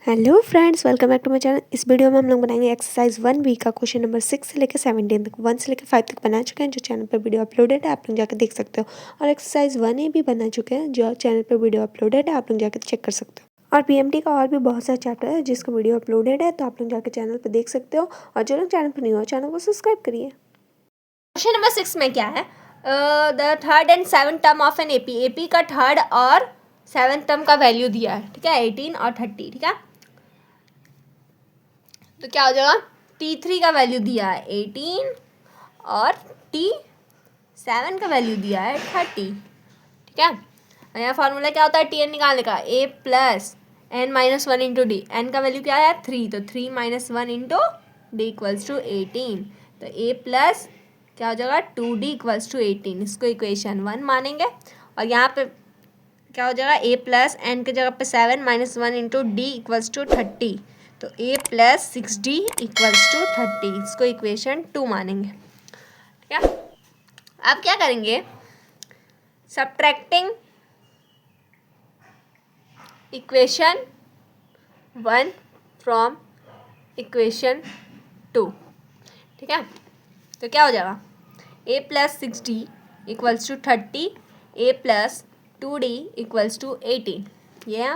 Hello friends, welcome back to my channel. इस video में हम लोग बनाएंगे एक्सरसाइज 1 का क्वेश्चन नंबर 6 से लेकर 17 तक, 1 से लेकर 5 तक बना चुके हैं। जो चैनल पर वीडियो अपलोडेड है आप लोग जाकर देख सकते हो। और एक्सरसाइज 1A भी बना चुके हैं, जो चैनल पर वीडियो अपलोडेड है आप लोग जाकर चेक कर सकते हो। और पीएमटी का और भी बहुत सारा चैप्टर है जिसका वीडियो अपलोडेड है, तो आप लोग जाकर चैनल पर देख सकते हो। और जो लोग चैनल पर नहीं हो चैनल को सब्सक्राइब करिए। क्वेश्चन नंबर 6 में क्या है? The third and seventh term of N AP का थर्ड और सेवंथ टर्म का वैल्यू दिया है, ठीक है, 18 और 30, ठीक है। तो क्या हो जाएगा? T3 का वैल्यू दिया है 18 और T7 का वैल्यू दिया है 30, ठीक है। यहाँ फॉर्मूला क्या होता है Tn निकालने का? a plus n minus 1 into D. N का वैल्यू क्या है? 3, तो 3 minus 1 into D equals to 18। तो a प्लस क्या हो जाएगा? 2d equals to 18। इसको इक्वेशन 1 मानेंगे। और यहाँ पे क्या हो जाएगा? a प्लस n की जगह पे 7 minus 1 into D equals to 30। तो a plus 6d equals to 30। इसको इक्वेशन 2 मानेंगे, ठीक है। अब क्या करेंगे? सब्ट्रैक्टिंग इक्वेशन 1 फ्रॉम इक्वेशन 2, ठीक है। तो क्या हो जाएगा? a plus 6d equals to 30, a plus 2d equals to 18। ये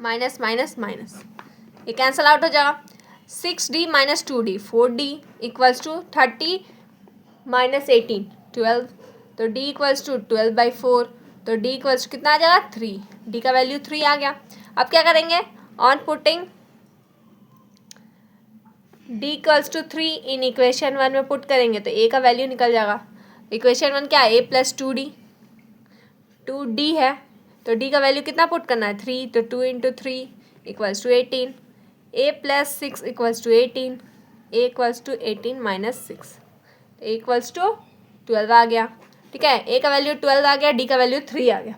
माइनस माइनस माइनस, ये कैंसल आउट हो जाएगा। 6d minus 2d 4d equals to 30 minus 18 12। तो d इक्वल्स टू 12/4। तो d इक्वल्स टू कितना आ जाएगा? 3। d का वैल्यू 3 आ गया। अब क्या करेंगे? On putting d equals to 3 in equation 1 में पुट करेंगे तो a का वैल्यू निकल जाएगा। इक्वेशन 1 क्या है? a प्लस 2d है, तो d का वैल्यू कितना पुट करना है? 3। तो 2 into 3 equals to 18। a plus 6 equals to 18। a equals to 18 minus 6, तो a इक्वल्स टू 12 आ गया, ठीक है। a का वैल्यू 12 आ गया, d का वैल्यू 3 आ गया,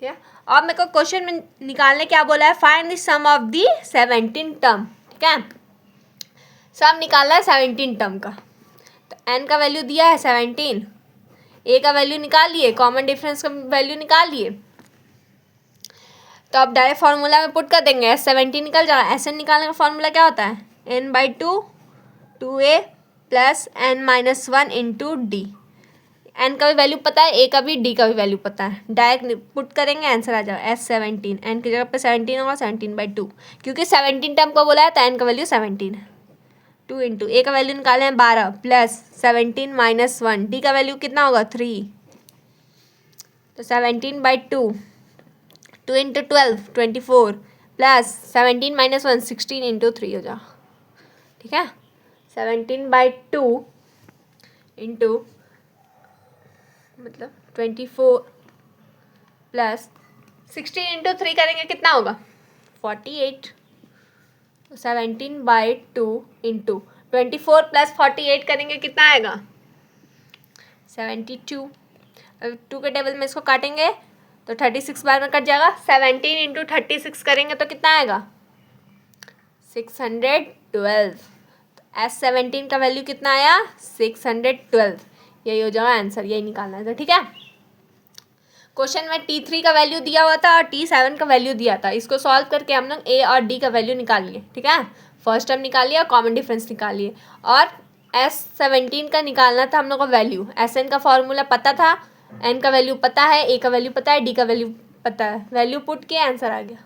ठीक है। अब मेरे को क्वेश्चन में निकालने क्या बोला है? Find the sum of the 17 term, ठीक है। सम निकालना है 17 टर्म का। तो n का वैल्यू दिया है 17, a का वैल्यू निकाल लिए, कॉमन डिफरेंस का वैल्यू निकाल लिए। तो अब डायरेक्ट फार्मूला में पुट कर देंगे, S17 निकल जाएगा। Sn निकालने का फार्मूला क्या होता है? n/2 2a plus n minus 1 into D. N का भी वैल्यू पता है, ए का भी, डी का भी वैल्यू पता है। डायरेक्ट पुट करेंगे, आंसर आ जाएगा S17। एन की जगह पे 17 होगा, 17/2, क्योंकि 17 टर्म को बोला है तो एन का वैल्यू 17 है। 2 इंटू ए का वैल्यू निकाले हैं 12 प्लस 17 माइनस 1, डी का वैल्यू कितना होगा? 3। तो 17/2, 2 इंटू 12 24 प्लस 17 माइनस 1 16 इंटू 3 हो जाएगा, ठीक है। 17/2 इंटू मतलब 24 प्लस 16 इंटू 3 करेंगे कितना होगा? 48। 17/2 इंटू 24 प्लस 48 करेंगे कितना आएगा? 72। अब 2 के टेबल में इसको काटेंगे तो 36 बार में कट जाएगा। 17 इंटू 36 करेंगे तो कितना आएगा? 612। तो S17 का वैल्यू कितना आया? 612। यही हो जाएगा आंसर, यही निकालना है, तो ठीक है। क्वेश्चन में T3 का वैल्यू दिया हुआ था और T7 का वैल्यू दिया था। इसको सॉल्व करके हम लोग A और D का वैल्यू निकाल लिए, ठीक है। फर्स्ट टर्म निकाल लिया और कॉमन डिफरेंस निकाल लिए। और S17 का निकालना था हम लोग को वैल्यू। Sn का फॉर्मूला पता था, n का वैल्यू पता है, a का वैल्यू पता है, d का वैल्यू पता है। वैल्यू पुट किया, आंसर आ गया।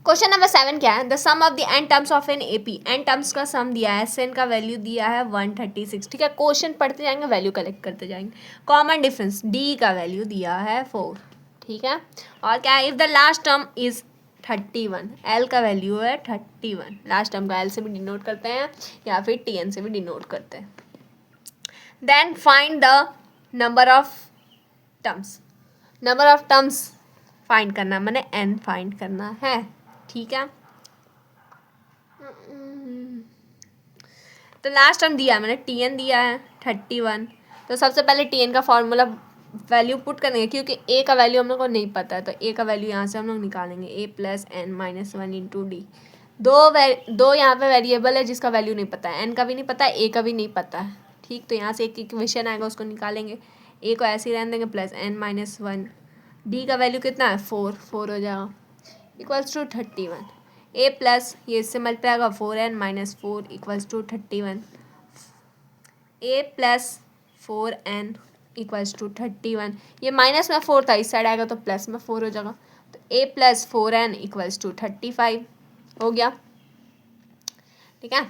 क्वेश्चन नंबर 7 क्या है? The sum of the N terms of N AP. N terms का सम दिया है, Sn का वैल्यू दिया है 136, ठीक है। क्वेश्चन पढ़ते जाएंगे, वैल्यू कलेक्ट करते जाएंगे। कॉमन डिफरेंस d का वैल्यू दिया है 4, ठीक है। और क्या है? If the last term is 31, l का वैल्यू है 31। लास्ट टर्म का l से भी डिनोट करते हैं या फिर tn से भी डिनोट करते हैं। Then find the number of terms. Number of terms find करना, मैंने n फाइंड करना है, ठीक है। तो लास्ट टर्म दिया है मैंने, tn दिया है 31। तो सबसे पहले tn का फॉर्मूला वैल्यू पुट करेंगे, क्योंकि a का वैल्यू हम लोग को नहीं पता है, तो a का वैल्यू यहाँ से हम लोग निकालेंगे, a plus n minus 1 into D. दो यहाँ पे वेरिएबल है जिसका वैल्यू नहीं पता है, n का भी नहीं पता है, a का भी नहीं पता है, ठीक। तो यहाँ से एक इक्वेशन आएगा, उसको निकालेंगे। a को ऐसे ही रहने देंगे, प्लस n माइनस 1, डी का वैल्यू कितना है? 4 हो जाएगा। Equals to 31। ए प्लस ये इससे मल्टीप्लाई होगा 4n minus 4 equals to 31। A plus 4n equals to 31। ये माइनस में 4 था, इस साइड आएगा तो प्लस में 4 हो जाएगा। तो a plus 4n equals to 35 हो गया। ठीक है,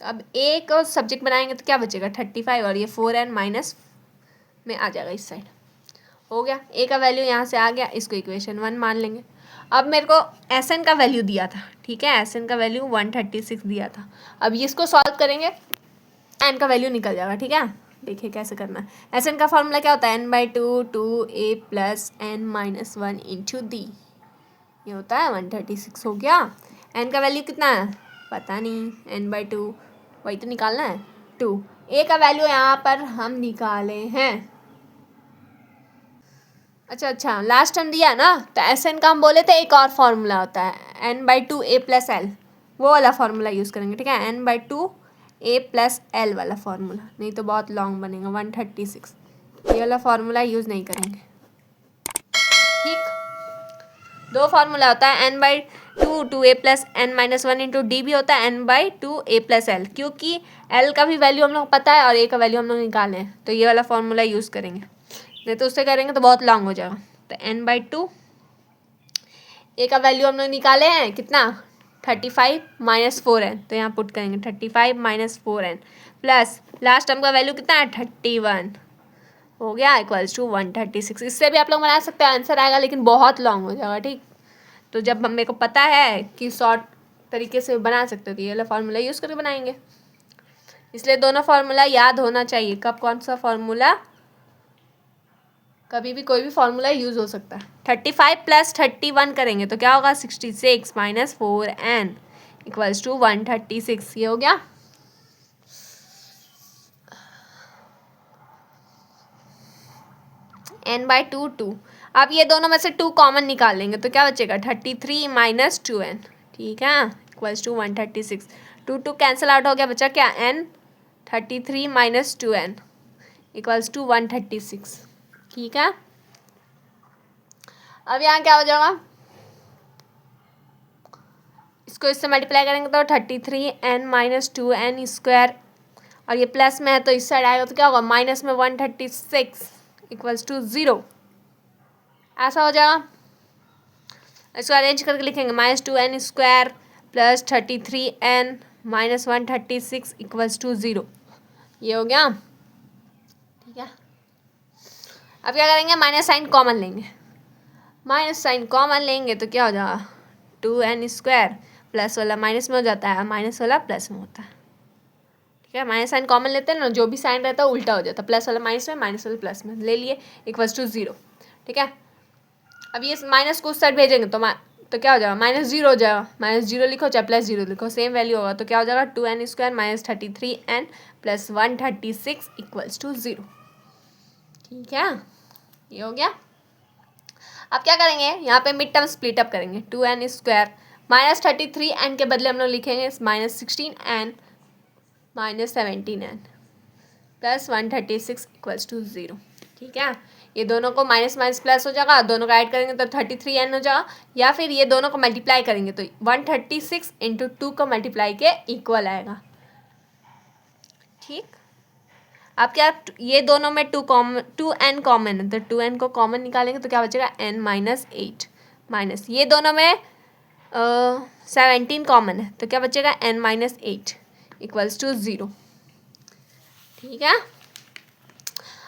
तो अब ए को सब्जेक्ट बनाएंगे तो क्या बचेगा 35 और ये 4n माइनस में आ जाएगा इस साइड। हो गया, ए का वैल्यू यहाँ से आ गया, इसको इक्वेशन 1 मान लेंगे। अब मेरे को एस एन का वैल्यू दिया था, ठीक है, एस एन का वैल्यू 136 दिया था। अब इसको सॉल्व करेंगे, एन का वैल्यू निकल जाएगा। ठीक है, देखिए कैसे करना है। एस एन का फॉर्मूला क्या होता है, n/2 2a plus n minus 1 into d, ये होता है 136 हो गया। एन का वैल्यू कितना है पता नहीं, n/2 वही तो निकालना है 2। ए का वैल्यू यहाँ पर हम निकाले हैं। अच्छा, लास्ट टाइम दिया ना, तो एस एन का हम बोले थे एक और फार्मूला होता है n/2 a प्लस एल, वो वाला फार्मूला यूज़ करेंगे। ठीक है, n/2 a प्लस एल वाला फार्मूला, नहीं तो बहुत लॉन्ग बनेगा 136, ये वाला फार्मूला यूज़ नहीं करेंगे। ठीक, दो फार्मूला होता है n/2 2a plus n minus 1 into D भी होता है n/2 a प्लस एल, क्योंकि एल का भी वैल्यू हम लोग पता है और ए का वैल्यू हम लोग निकाले हैं, तो ये वाला फार्मूला यूज़ करेंगे, नहीं तो उससे करेंगे तो बहुत लॉन्ग हो जाएगा। तो n/2 ए का वैल्यू हम लोग निकाले हैं कितना 35 माइनस 4n, तो यहाँ पुट करेंगे 35 minus 4n plus last term का वैल्यू कितना है 31 हो गया इक्वल्स टू 136। इससे भी आप लोग बना सकते हैं, आंसर आएगा लेकिन बहुत लॉन्ग हो जाएगा। ठीक, तो जब मेरे को पता है कि शॉर्ट तरीके से बना सकते हो तो ये वाला फार्मूला यूज़ करके बनाएंगे, इसलिए दोनों फार्मूला याद होना चाहिए। कब कौन सा फार्मूला, कभी भी कोई भी फार्मूला यूज़ हो सकता है। 35 प्लस 31 करेंगे तो क्या होगा 66 माइनस 4n इक्वल्स टू 136, ये हो गया। n/2 2, अब ये दोनों में से 2 कॉमन निकाल लेंगे तो क्या बचेगा 33 माइनस 2n। ठीक है, इक्वल्स टू 136। 2 कैंसिल आउट हो गया, बचा क्या n, 33 minus 2n equals to 136। ठीक है, अब यहाँ क्या हो जाएगा, इसको इससे मल्टीप्लाई करेंगे तो 33n माइनस 2n स्क्वायर, और ये प्लस में है तो इस साइड आएगा तो क्या होगा माइनस में 136 इक्वल्स टू 0, ऐसा हो जाएगा। इसको अरेंज करके लिखेंगे -2n square plus 33n minus 136 equals to 0, ये हो गया। ठीक है, अब क्या करेंगे, माइनस साइन कॉमन लेंगे, माइनस साइन कॉमन लेंगे तो क्या हो जाएगा 2n स्क्वायर, प्लस वाला माइनस में हो जाता है, माइनस वाला प्लस में होता है। ठीक है, माइनस साइन कॉमन लेते हैं ना, जो भी साइन रहता है उल्टा हो जाता है, प्लस वाला माइनस में, माइनस वाला प्लस में, ले लिए इक्वल्स टू 0। ठीक है, अब ये माइनस को उस साइड भेजेंगे तो क्या हो जाएगा -0 हो जाएगा, -0 लिखो चाहे +0 लिखो सेम वैल्यू होगा, तो क्या हो जाएगा 2n square minus 33n plus 136 equals to 0। ठीक है, ये हो गया। अब क्या करेंगे, यहाँ पे मिड टर्म स्प्लिट अप करेंगे, 2n स्क्वायर माइनस 33n के बदले हम लोग लिखेंगे -16n minus 17n plus 136 equals to 0। ठीक है, ये दोनों को माइनस माइनस प्लस हो जाएगा, दोनों को ऐड करेंगे तो 33n हो जाएगा, या फिर ये दोनों को मल्टीप्लाई करेंगे तो 136 इंटू 2 को मल्टीप्लाई के इक्वल आएगा। ठीक, अब क्या, ये दोनों में 2n कॉमन है तो 2n को कॉमन निकालेंगे तो क्या बचेगा n माइनस 8 माइनस ये दोनों में 17 कॉमन है तो क्या बचेगा n माइनस 8 इक्वल्स टू 0। ठीक है,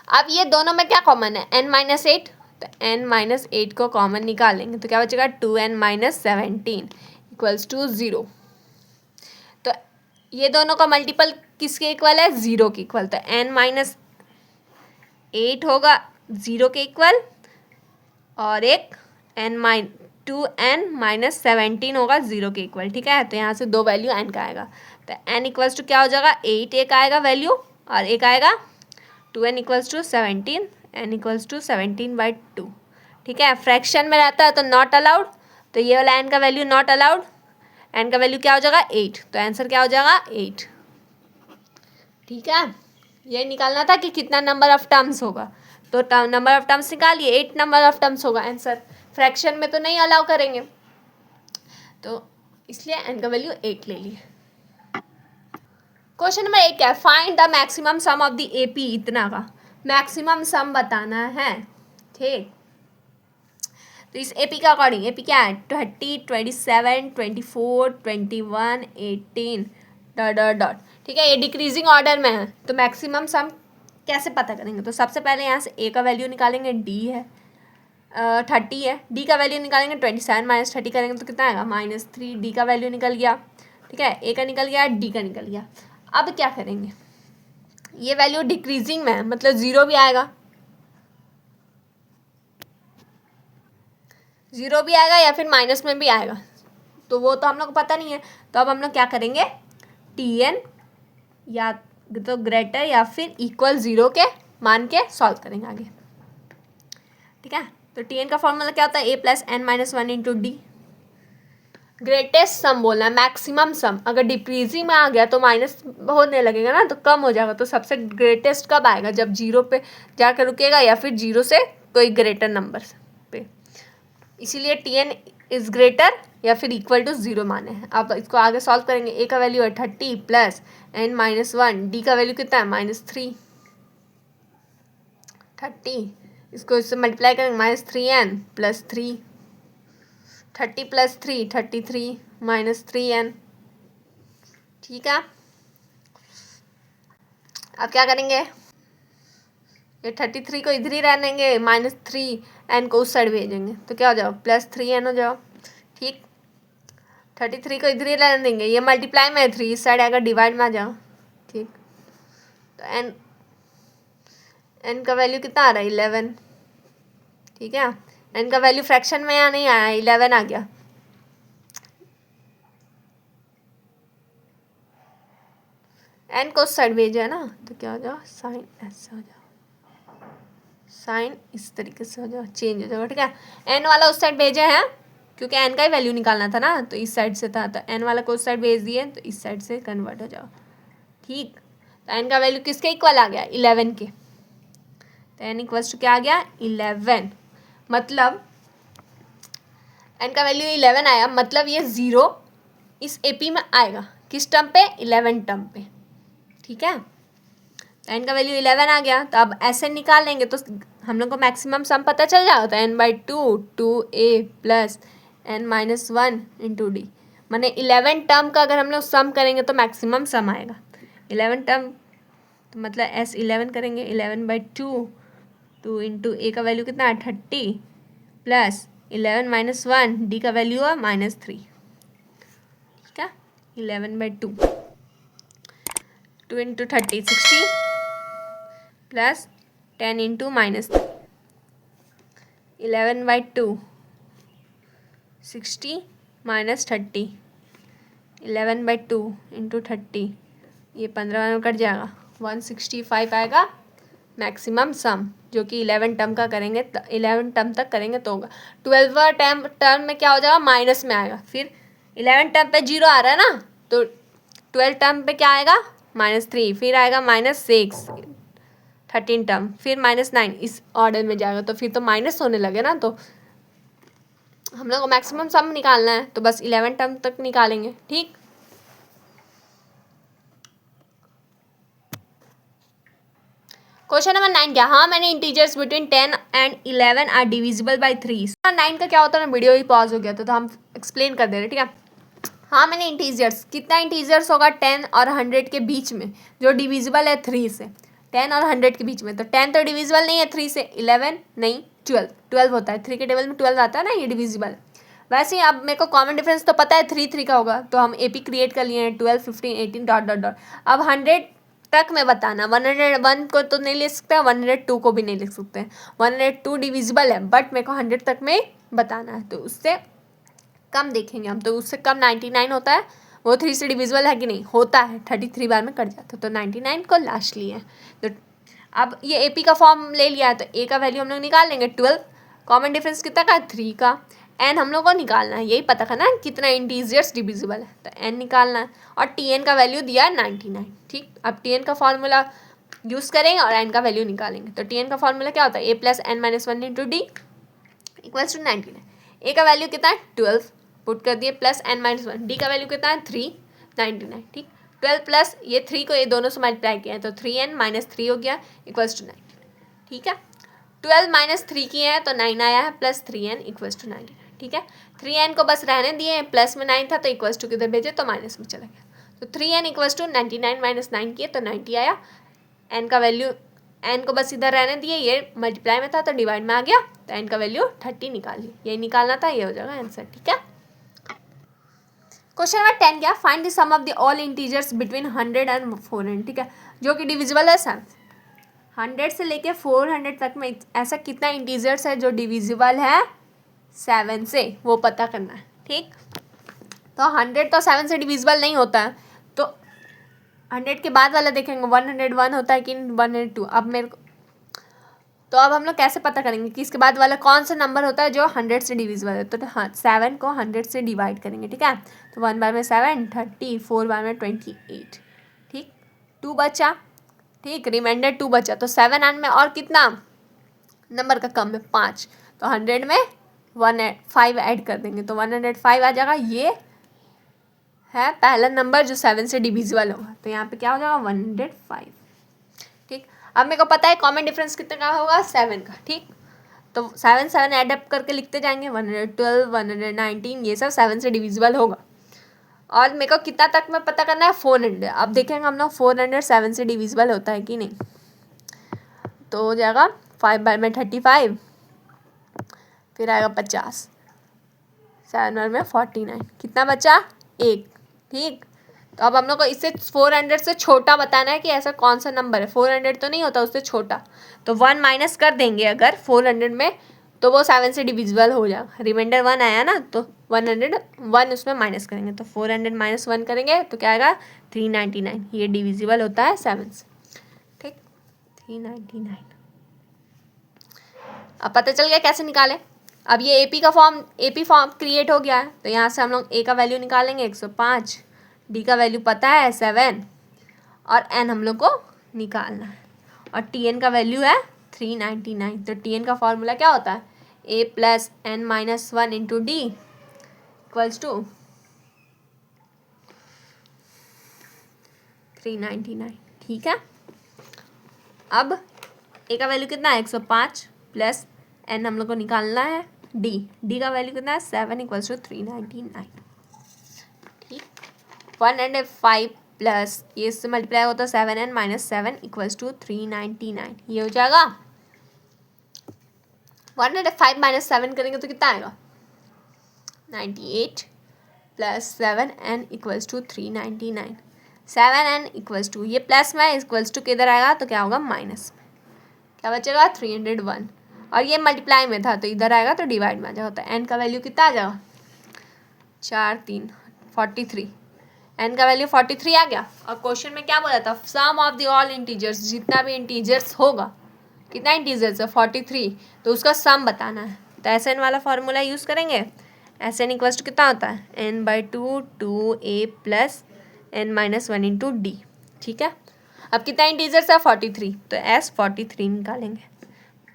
अब ये दोनों में क्या कॉमन है n माइनस 8, तो n माइनस 8 को कॉमन निकालेंगे तो क्या बचेगा 2n माइनस 17 इक्वल्स टू 0। तो ये दोनों का मल्टीपल किसके इक्वल है 0 के इक्वल, तो n माइनस 8 होगा 0 के इक्वल और एक 2n माइनस 17 होगा 0 के इक्वल। ठीक है, तो यहाँ से दो वैल्यू n का आएगा, तो n इक्वल्स टू क्या हो जाएगा 8 एक आएगा वैल्यू और एक आएगा 2n equals to 17, n equals to 17/2। ठीक है, फ्रैक्शन में रहता है तो नॉट अलाउड, तो ये वाला n का वैल्यू नॉट अलाउड, n का वैल्यू क्या हो जाएगा 8, तो आंसर क्या हो जाएगा 8। ठीक है, ये निकालना था कि कितना नंबर ऑफ टर्म्स होगा, तो नंबर ऑफ टर्म्स निकालिए 8 नंबर ऑफ टर्म्स होगा आंसर। फ्रैक्शन में तो नहीं अलाउ करेंगे, तो इसलिए n का वैल्यू 8 ले लिए। क्वेश्चन नंबर 8 क्या है, find the maximum some of the AP, इतना का मैक्सिमम सम बताना है। ठीक, तो इस AP का अकॉर्डिंग AP क्या है 30, 27, 24, 21, 18 डॉट डॉट डॉट। ठीक है, ये डिक्रीजिंग ऑर्डर में है, तो मैक्सिमम सम कैसे पता करेंगे? तो सबसे पहले यहाँ से A का वैल्यू निकालेंगे, D है 30 है, D का वैल्यू निकालेंगे 27 माइनस 30 करेंगे तो कितना आएगा -3, D का वैल्यू निकल गया। ठीक है, A का निकल गया, D का निकल गया। अब क्या करेंगे, ये वैल्यू डिक्रीजिंग में है, मतलब 0 भी आएगा, 0 भी आएगा या फिर माइनस में भी आएगा, तो वो तो हम लोग को पता नहीं है। तो अब हम लोग क्या करेंगे, Tn या तो ग्रेटर या फिर इक्वल 0 के मान के सॉल्व करेंगे आगे। ठीक है, तो Tn का फॉर्मूला क्या होता है, a plus n minus 1 into d. Greatest sum बोलना है, मैक्सिमम सम। अगर डिक्रीजिंग में आ गया तो माइनस होने लगेगा ना, तो कम हो जाएगा। तो सबसे ग्रेटेस्ट कब आएगा, जब 0 पे जाकर रुकेगा या फिर 0 से कोई ग्रेटर नंबर पे। इसीलिए Tn इज ग्रेटर या फिर इक्वल टू 0 माने हैं। अब इसको आगे सॉल्व करेंगे। a का वैल्यू है 30 प्लस n माइनस 1, डी का वैल्यू कितना है -3, 30, इसको इससे मल्टीप्लाई करेंगे -3n plus 3, 30 plus 3 33 minus 3n। ठीक है, अब क्या करेंगे, ये 33 को इधर ही रहने देंगे, -3n को उस साइड भेजेंगे तो क्या हो जाओ +3n हो जाओ। ठीक, 33 को इधर ही रहने देंगे, ये मल्टीप्लाई में है 3, इस साइड आएगा डिवाइड में आ जाओ। ठीक, तो n का वैल्यू कितना आ रहा है 11। ठीक है, n का वैल्यू फ्रैक्शन में यहाँ नहीं आया, 11 आ गया। n को उस साइड भेजा है ना, तो क्या हो जाओ साइन ऐसे हो जाओ, साइन इस तरीके से हो जाओ, चेंज हो जाओ। ठीक है, n वाला उस साइड भेजे हैं क्योंकि n का ही वैल्यू निकालना था ना, तो इस साइड से था, तो n वाला को उस साइड भेज दिए तो इस साइड से कन्वर्ट हो जाओ। ठीक, तो n का वैल्यू किसके इक्वल आ गया 11 के, तो n इक्वल्स टू क्या आ गया 11। मतलब n का वैल्यू 11 आया, मतलब ये 0 इस AP में आएगा, किस टर्म पे 11 टर्म पे। ठीक है, तो n का वैल्यू 11 आ गया, तो अब ऐसे निकाल लेंगे तो हम लोग को मैक्सिमम सम पता चल जाएगा। तो n/2 2a plus n minus 1 into D, मैंने 11 टर्म का अगर हम लोग सम करेंगे तो मैक्सिमम सम आएगा 11 टर्म, तो मतलब S11 करेंगे 11/2 2 इंटू ए का वैल्यू कितना है 30 प्लस 11 माइनस 1, डी का वैल्यू है -3। ठीक है, 11/2 2 into 30 60 plus 10 into -3, 11/2 60 minus 30, 11/2 into 30, ये 15 में कट जाएगा, 165 आएगा मैक्सिमम सम, जो कि 11 टर्म का करेंगे, 11 टर्म तक करेंगे तो होगा। 12वां टर्म में क्या हो जाएगा, माइनस में आएगा। फिर 11 टर्म पे 0 आ रहा है ना, तो 12 टर्म पे क्या आएगा -3, फिर आएगा -6, 13 टर्म, फिर -9, इस ऑर्डर में जाएगा। तो फिर तो माइनस होने लगे ना, तो हम लोग को मैक्सिमम सम निकालना है, तो बस 11 टर्म तक निकालेंगे। ठीक, क्वेश्चन नंबर 9 क्या, हाँ मैंने integers between 10 and 11 are divisible by 3। 9 का क्या होता है ना, वीडियो ही पॉज हो गया तो हम एक्सप्लेन कर दे रहे। ठीक है, हाँ मैंने इंटीजर्स, कितना इंटीजर्स होगा 10 और 100 के बीच में, जो डिविजिबल है 3 से, 10 और 100 के बीच में। तो 10 तो डिविजिबल नहीं है 3 से, 11 नहीं 12 होता है, 3 के टेबल में 12 आता है ना, ये डिविजिबल। वैसे ही अब मेरे को कॉमन डिफरेंस तो पता है 3 का होगा, तो हम AP क्रिएट कर लिए हैं 12 15 18 डॉट डॉट डॉट। अब 100 तक में बताना, 101 को तो नहीं लिख सकते, 102 को भी नहीं लिख सकते, 102 डिविजिबल है, बट मेरे को 100 तक में बताना है, तो उससे कम देखेंगे हम। तो उससे कम 99 होता है, वो 3 से डिविजिबल है कि नहीं, होता है, 33 बार में कट जाता है, तो 99 को लास्ट लिए हैं। तो अब ये AP का फॉर्म ले लिया है, तो A का वैल्यू हम लोग निकाल लेंगे 12, कॉमन डिफरेंस कितना का 3 का, n हम लोग को निकालना है, यही पता करना है कितना इंटीजर्स डिविजिबल है, तो n निकालना है, और Tn का वैल्यू दिया है 99। ठीक, अब Tn का फॉर्मूला यूज़ करेंगे और n का वैल्यू निकालेंगे। तो Tn का फॉर्मूला क्या होता है, a plus n minus 1 into D equals to 99। a का वैल्यू कितना है 12, पुट कर दिए plus n minus one. D का वैल्यू कितना है 399, ठीक। 12 प्लस ये 3 को ये दोनों से मल्टीप्लाई किया है तो 3n माइनस 3 हो गया इक्वल्स टू 9, ठीक है। 12 माइनस 3 किए हैं तो 9 आया है प्लस 3n इक्वल्स टू 99, ठीक है। 3n को बस रहने दिए, प्लस में 9 था तो इक्वल्स टू किधर भेजे तो माइनस में चला गया, तो 3n इक्वल्स टू 99 माइनस 9 किए तो 90 आया। n का वैल्यू, n को बस इधर रहने दिए, ये मल्टीप्लाई में था तो डिवाइड में आ गया, तो n का वैल्यू 30 निकालिए, यही निकालना था, ये हो जाएगा आंसर, ठीक है। क्वेश्चन नंबर 10 क्या, find the sum of the all integers between 100 and 400, ठीक है, जो कि डिविजिबल है 7। 100 से लेके 400 तक में ऐसा कितना इंटीजर्स है जो डिविजिबल है 7 से, वो पता करना है, ठीक। तो 100 तो 7 से डिविजिबल नहीं होता है, तो 100 के बाद वाला देखेंगे 101 होता है कि 102। अब मेरे को तो अब हम लोग कैसे पता करेंगे कि इसके बाद वाला कौन सा नंबर होता है जो 100 से डिविजिबल है, तो हाँ 7 को 100 से डिवाइड करेंगे, ठीक है। तो 1 बार में 7, 30, 4 बार में 28, ठीक। 2 बचा, ठीक, रिमाइंडर 2 बचा, तो 7 में और कितना नंबर का कम है 5, तो 100 में 5 ऐड कर देंगे तो 105 आ जाएगा। ये है पहला नंबर जो 7 से डिविजिबल होगा, तो यहाँ पे क्या हो जाएगा 105, ठीक। अब मेरे को पता है कॉमन डिफरेंस कितने का होगा 7 का, ठीक। तो 7 ऐड अप करके लिखते जाएंगे 112, 119, ये सब 7 से डिविजिबल होगा। और मेरे को कितना तक में पता करना है 400। अब देखेंगे हम लोग 400 7 से डिविजिबल होता है कि नहीं, तो हो जाएगा 5 बार में 35, फिर आएगा 50, 7 बार में 49, कितना बचा 1, ठीक। तो अब हम लोग को इससे 400 से छोटा बताना है कि ऐसा कौन सा नंबर है, 400 तो नहीं होता उससे छोटा, तो 1 माइनस कर देंगे अगर 400 में, तो वो 7 से डिविजिबल हो जाएगा। रिमाइंडर 1 आया ना, तो 101 उसमें माइनस करेंगे, तो 400 माइनस 1 करेंगे तो क्या आएगा 399, ये डिविजिबल होता है 7 से, ठीक, 399। अब पता चल गया कैसे निकालें। अब ये एपी फॉर्म क्रिएट हो गया है, तो यहाँ से हम लोग ए का वैल्यू निकालेंगे 105, डी का वैल्यू पता है 7, और एन हम लोग को निकालना है, और टी एन का वैल्यू है 399। तो टी एन का फॉर्मूला क्या होता है, a plus n minus 1 into D equals to 399, ठीक है। अब ए का वैल्यू कितना है 105 प्लस एन हम लोग को निकालना है डी का वैल्यू कितना है 7 इक्वल्स टू 399, ठीक। 105 प्लस ये इससे मल्टीप्लाई होता है 7n माइनस 7 इक्वल्स टू 399, ये हो जाएगा। 105 माइनस 7 करेंगे तो कितना आएगा 98 plus 7n equals to 399, 7n equals to ये प्लस में इक्वल्स टू किधर आएगा तो क्या होगा माइनस में, क्या बचेगा 301, और ये मल्टीप्लाई में था तो इधर आएगा तो डिवाइड में आ जाएगा, तो n का वैल्यू कितना आ जाएगा 4 3 43, n का वैल्यू 43 आ गया। और क्वेश्चन में क्या बोला था, सम ऑफ द ऑल इंटीजर्स, जितना भी इंटीजर्स होगा, कितना इंटीजर्स है 43, तो उसका सम बताना है, तो एस एन वाला फॉर्मूला यूज़ करेंगे। एस एन इक्वल्स टू कितना होता है n/2 2a plus n minus 1 into D, ठीक है। अब कितना इंटीजर्स है 43, तो एस 43 निकालेंगे,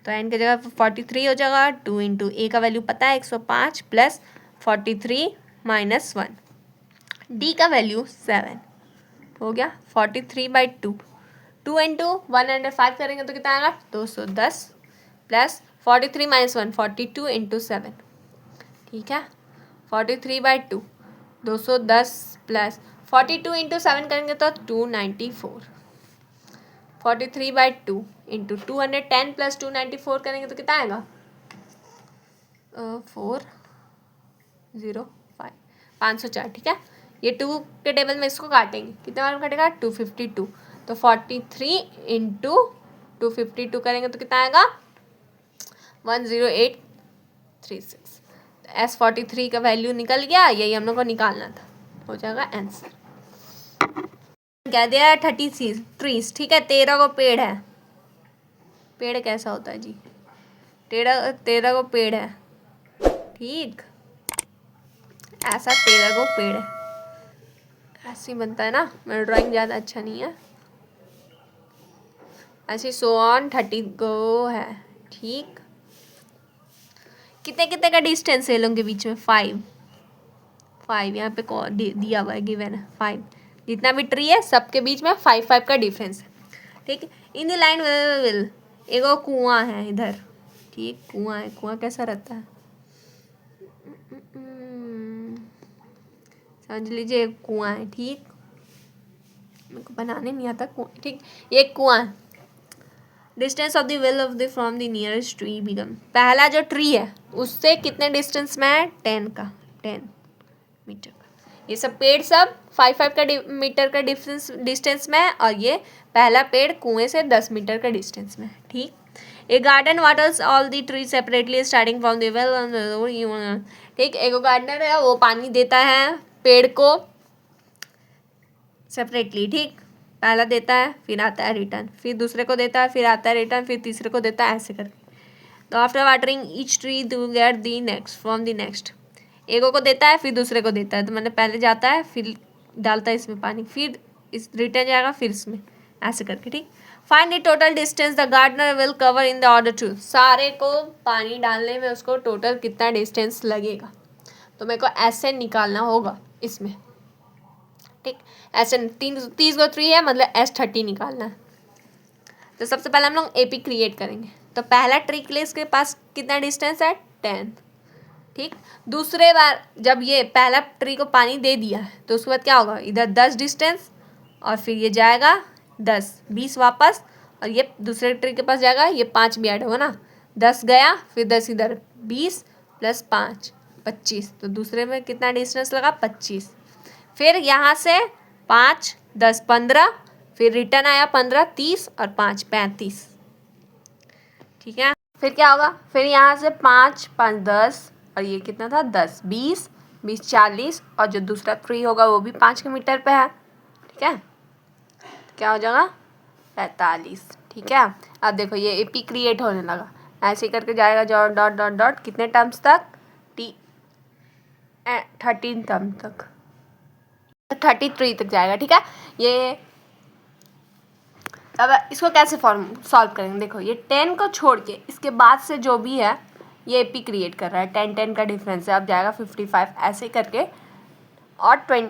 तो n की जगह 43 हो जाएगा, 2 इंटू ए का वैल्यू पता है 105 प्लस 43 माइनस 1, डी का वैल्यू 7 हो गया 43/2, 2 इंटू 105 करेंगे तो कितना आएगा 210 प्लस 43 माइनस 1 42 इंटू 7, ठीक है। 43/2 210 प्लस 42 इंटू 7 करेंगे तो 294, 43/2 इंटू 210 प्लस 294 करेंगे तो कितना आएगा 405 504, ठीक है। ये 2 के टेबल में इसको काटेंगे, कितने बार में कटेगा 252, तो 43 इंटू 252 करेंगे तो कितना आएगा 10836, एस 43 का वैल्यू निकल गया, यही हम लोग को निकालना था, हो जाएगा आंसर। क्या दिया है 30 ट्रीज, ठीक है, 13 को पेड़ है, पेड़ कैसा होता है जी 13 को पेड़ है, ठीक, ऐसा 13 को पेड़ है, ऐसे ही बनता है ना, मेरा ड्राइंग ज़्यादा अच्छा नहीं है, ऐसे सो ऑन 30 को है, ठीक। कितने कितने का डिस्टेंस है लोगों के बीच में 5, 5 यहाँ पे दिया हुआ है, गिवन है 5। जितना भी ट्री है सबके बीच में 5 का डिफरेंस है, ठीक है। इन द लाइन विल, एगो कुआं है इधर, ठीक, कुआं है। कुआं कैसा रहता है, समझ लीजिए एक कुआं है, ठीक। मेरे को बनाने नहीं आता कुआं, ठीक। ये कुआं, distance of the well of the from the nearest tree become, पहला जो ट्री है उससे कितने डिस्टेंस में है, 10 का, 10 मीटर का। ये सब पेड़ सब 5 का मीटर का डिस्टेंस में है, और ये पहला पेड़ कुएं से 10 मीटर का डिस्टेंस में है, ठीक। A garden waters all the tree separately starting from the well, ठीक। एक गार्डनर है, वो पानी देता है पेड़ को सेपरेटली, ठीक। पहला देता है, फिर आता है रिटर्न, फिर दूसरे को देता है, फिर आता है रिटर्न, फिर तीसरे को देता है, ऐसे करके। तो after watering each tree to get the next from the next, एगो को देता है फिर दूसरे को देता है, तो मतलब पहले जाता है फिर डालता है इसमें पानी, फिर इस रिटर्न जाएगा, फिर इसमें, ऐसे करके, ठीक। Find the total distance the gardener will cover in the order to, सारे को पानी डालने में उसको टोटल कितना डिस्टेंस लगेगा, तो मेरे को ऐसे निकालना होगा इसमें, ठीक। ऐसे 30 को 3 है, मतलब S30 निकालना है। तो सबसे पहले हम लोग AP क्रिएट करेंगे। तो पहला ट्री के लिए इसके पास कितना डिस्टेंस है, 10, ठीक। दूसरे बार जब ये पहला ट्री को पानी दे दिया है तो उसके बाद क्या होगा, इधर 10 डिस्टेंस, और फिर ये जाएगा 10, 20 वापस, और ये दूसरे ट्री के पास जाएगा, ये 5 भी ऐड होगा ना, 10 गया, फिर 10 इधर, 20 + 5 25, तो दूसरे में कितना डिस्टेंस लगा, 25। फिर यहाँ से 5 10 15, फिर रिटर्न आया 15 30, और 5 35, ठीक है। फिर क्या होगा, फिर यहाँ से 5 5 10, और ये कितना था, 10 20 20 40, और जो दूसरा ट्री होगा वो भी 5 के मीटर पे है, ठीक है। क्या हो जाएगा, 45, ठीक है। अब देखो ये AP क्रिएट होने लगा, ऐसे करके जाएगा, जो डॉट डॉट डॉट, कितने टर्म्स तक, 13 टर्म तक, 33 तक जाएगा, ठीक है। ये अब इसको कैसे सॉल्व करेंगे, देखो ये 10 को छोड़ के इसके बाद से जो भी है ये AP क्रिएट कर रहा है, 10 10 का डिफरेंस है, अब जाएगा 55, ऐसे ही करके, और 20